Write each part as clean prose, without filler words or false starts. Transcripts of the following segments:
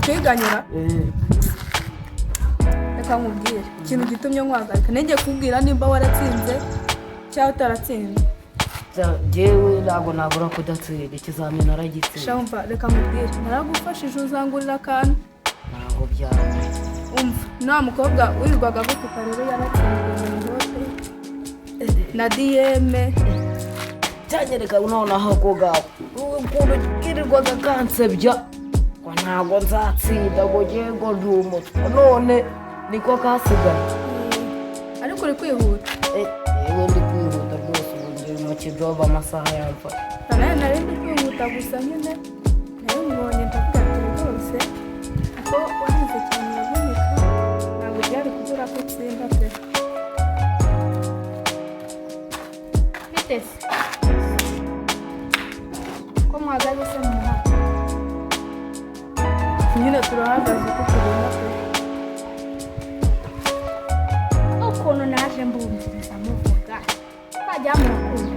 twiganyura reka nkubwire ikintu gitumye nkwagarika nenge kubwira nimba waratsinze cyangwa utaratsinze jewe ntabwo nabura kudatsinda ikizamini naragitsinze shamva reka nkubwire naragufashije uzangurira akantu ntabwo byaba umva nta mukobwa wirirwaga gutuka rero yaratsinze mu ngote na diyeme cyanyereka nonaho ko gawe ukuntu kirirwaga kansebya ngo ntabwo nzatsinda ngo yego ndi umutwe none niko kasigaye ariko uri kwihuta yewe ndi kwihuta rwose ubu ndi mu kijoba amasaha yamfashe nari ndi kwihuta gusa nyine nayo mbonye ndavuga ati rwose ko wanize cyane uravunika ntabwo byari kubura ko utsinda pe bitese ko muhagaze se mu muhanda nyine turahagaze uko tubona pe ukuntu naje mbumviriza muvuga twajya murakunda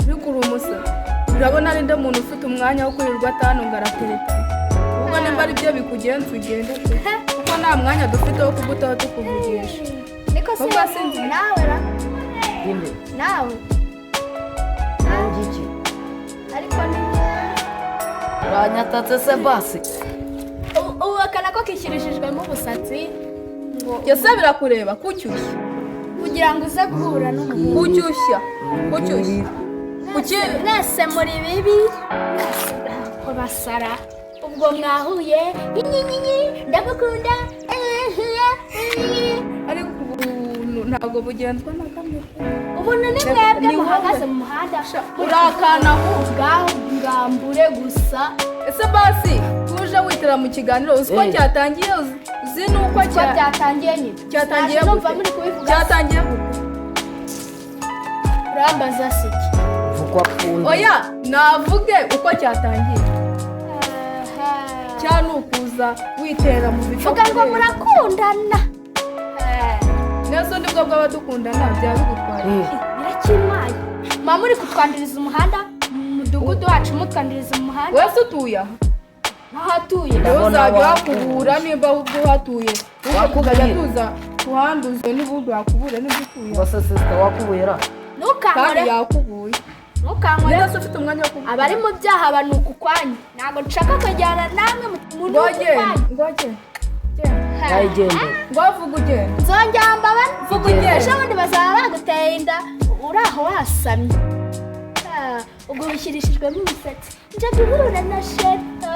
bikuru umusa urabona ari nde muntu ufite umwanya wo kwirirwa atanu ngo aratereta ubwo nimba ari byo bikugenza ugende pe kuko nta mwanya dufite wo kugutaho tukuvugisha niko se nawe ra inde nawe ngiki ariko ni uranyatatse se basi ubakana ko kishyirishijwemo ubusatsi yose birakureba kucyushya kugira ngo uze guhura n'umuntu kucyushya mwese muri bibi ko basara ubwo mwahuye ndagukunda ariko ntabwo bugenzwa na kamwe ubu ni mwebwe muhagaze mu muhanda urakana ngambure gusa ese basi tuje witera mu kiganiro uzi ko cyatangiye uzi nuko cyatangiye nyine cyatangiye numva muri kubivuga cyatangiye urambaza siki oya navuge uko cyatangiye cyane ukuza witera mu bico vuga ngo murakundana nezo nibwo bw'abadukundana byaba bigutwaye birakimwaye mama uri kutwandiriza umuhanda mu mudugudu wacu mutwandiriza umuhanda wese utuye aha ntahatuye rero uzajya wakubura nimba ubwo uhatuye ukajya tuza tuhanduze n'ubundi wakubura n'ibyo utuye bose sisita wakubuye ra kandi yakubuye ntukankore ndetse ufite umwanya wo kuvuga abari mu byaha banuka ukwanya ntabwo nshaka kujyana namwe mu ngoge ngovuga ugenda nzongera vuga ugenda ejo bundi bazaba baguteye inda uri aho wasamye ubwo bishyirishijwemo imisatsi njya guhura na sheto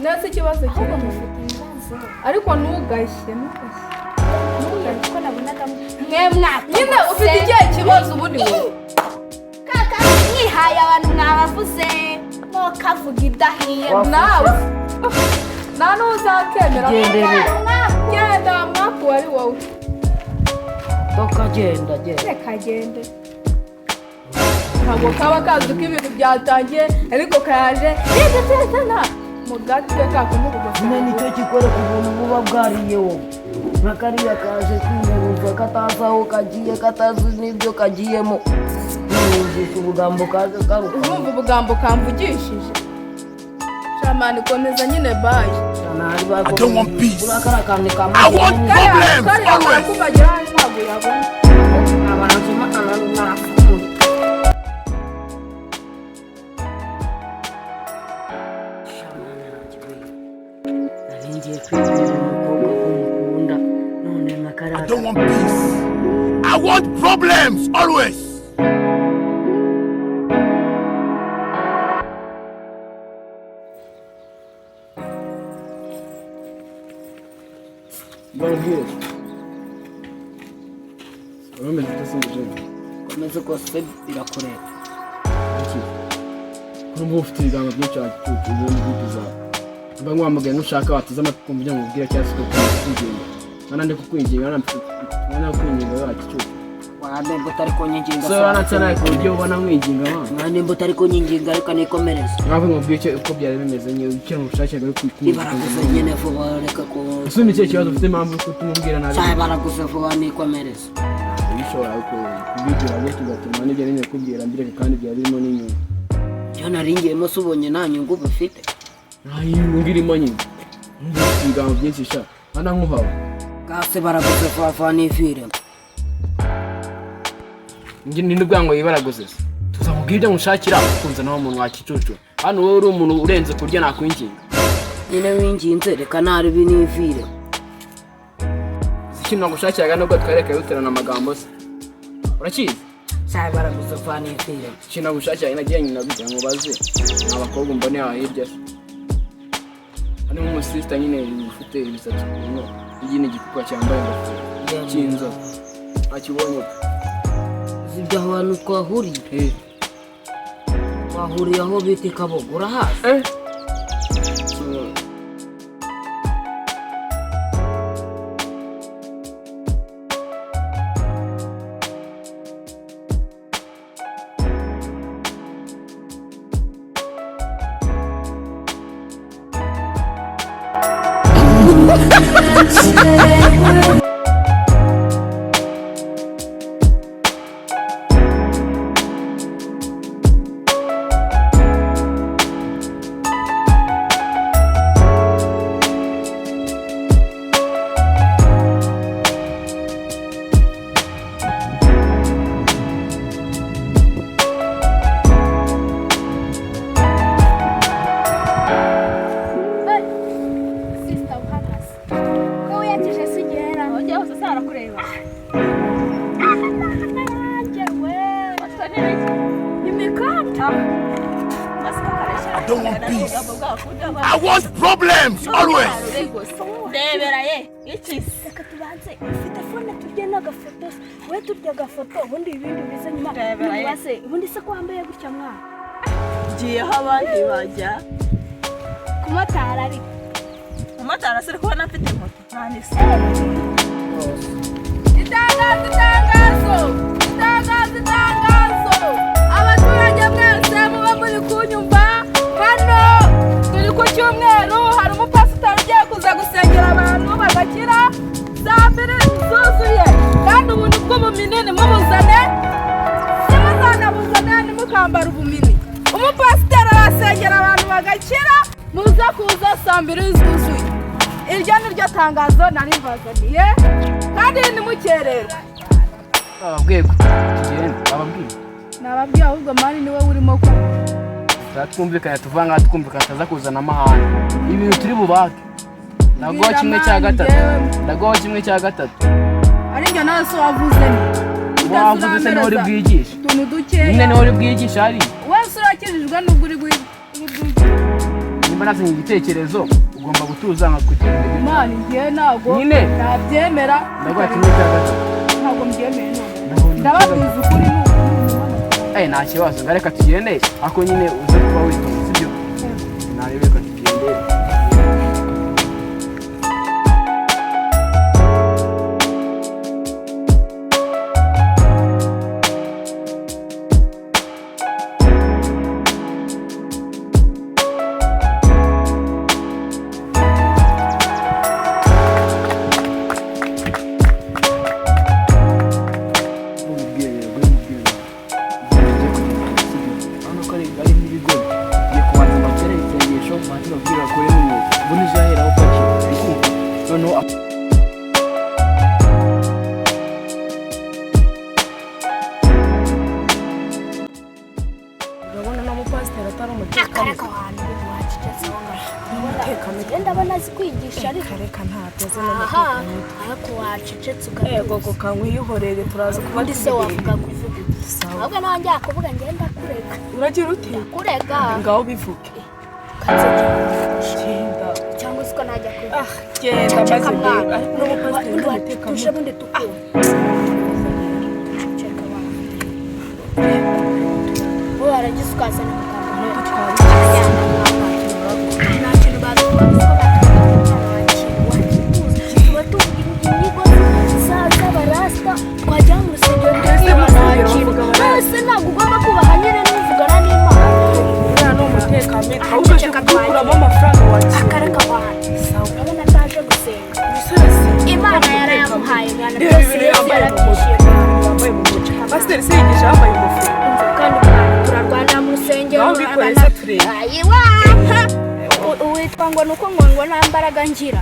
nasi ikibazo ahubwo mufite ibibazo ariko ntugashye kuko nabonaga mwe mwaka nyine ufite ikihe kibazo ubundi wowe kaka mwihaye abantu mwabavuze kavuga idahiye nawe nta n'uzakemera genda mwaku wari wowe tukagenda reka gende ntabwo kaba kazi ko ibintu byatangiye ariko kaje ntigatetana mu gatwe kakumugugosa nyine nicyo gikora ku buntu buba bwariye wowe nka kariya kaje kwihuruza katazi aho kagiye katazi n'ibyo kagiyemo kwihuzisha ubugambo kaje karuka urumva ubugambo kamvugishije shamani komeza nyine bayi I don't want peace. I want problems. I don't want peace. I want problems always. Barafashwe. Urumeze utasinze. komeze kose birakorera. Iki? Urumva ufite ibigango byinshi cyane ubuza. Mba nkwamagaye nushaka watuza amatwi kumva ngo ubwira cyase ko kwinginga. Mana ndi kukwinginga nana kwinginga wacu. Wandembo utari kunyinginga. So wanatsana ko ujye ubona mwinginga wa. Mwandembo utari kunyinginga ariko nikomereza. Navuga ngo ubwike uko byari bimeze nye icyo ushake bari kwikunda. Ibaraguze nyene vuba reka ko. Usumye icyo kibazo ufite impamvu ko tumubwira nabi. Sai baraguze vuba nikomereza. Bishobora ko kubigira byo kigatuma n'ibyo nyine kubwira mbere kandi byari birimo n'inyuma. Byo naringiyemo se ubonye nta nyungu bifite. nta nyungu irimo nyine ufite ibigango byinshi sha hana nkuhawe gase baraguze fafa n'ivire. njye ninde ubwango yibaraguze se tuzamubwira ibyo mushakira kunza naho umuntu wakicucu hano wowe uri umuntu urenze kurya nakwinginga nyine winginze reka naribi n'ivire. ikintu nagushakiraga nubwo twereka yuterana amagambo se urakizi Sai baraguze fafa n'ivire. ikintu nagushakiraga nagiye nyina kugira ngo baze n'abakobwa mbone aha hirya se hano nk'umusista nyine ufite ibisatsi kuno iyi ni igikuba cyambaye ingofero cy'inzobe akibonye zibyo abantu twahuriye. Twahuriye aho bita Kabogo urahazi. I don't want peace. I want problems always. Deberaye ichis akatubanze ufite phone turye n'agafoto we turya agafoto ubundi ibindi bize nyuma base ubundi se kwambaye gutya mwana giye habandi bajya kumatara ari kumatara se ko nafite moto nani se itangazo abaturage mwese muba muri kunyumva hano turi ku cyumweru hari umupasiteri ugiye kuza gusengera abantu bagakira saa 2 zuzuye kandi ubuntu bw'ubuminini mubuzane simuzanabuzane nimukambara ubumini umupasiteri arasengera abantu bagakira muze kuza saa 2 zuzuye iryo ni ryo tangazo nari mbazaniye kandi nimukererwa ababwiye kugenda nababwiye ahubwo mani niwe urimo ko twumvikanye tuvanga twumvikana ataza kuzana amahane ibintu turi bubake ndagoha kimwe cya gatatu ari njye nawe se wavuze wavuze se niho uri bwigisha utuntu dukeya nyine niho uri bwigisha ari wese urakijijwe n'ubwo uri bwigisha nimba nazanye igitekerezo ugomba gutuza nka kugira mani njye ntabwo nyine nabyemera ndagoha kimwe cya gatatu ntabwo mbyemeye none ndababwiza ukuri nta kibazo ngareka tugende ako nyine uze kuba witonze sibyo narebeka tugende ndabona zikwigisha ariko reka ntabyo ariko wacecetse yego kanwihorere turaza kuba ndi se wavuga kuvuga ahubwo nanjye akuvuga ngenda kureka uragira ute kureka ngaho bivuge genda cyangwa se ko najya kureka genda maze ndeba n'umupasiteri n'umutekano bundi tukuru cheka wa aragize ukazana Pasiter se yigisha yambaye ingofero kandi turarwana mu rusengero turebe. ayiwa witwa ngo nuko ngo nta mbaraga ngira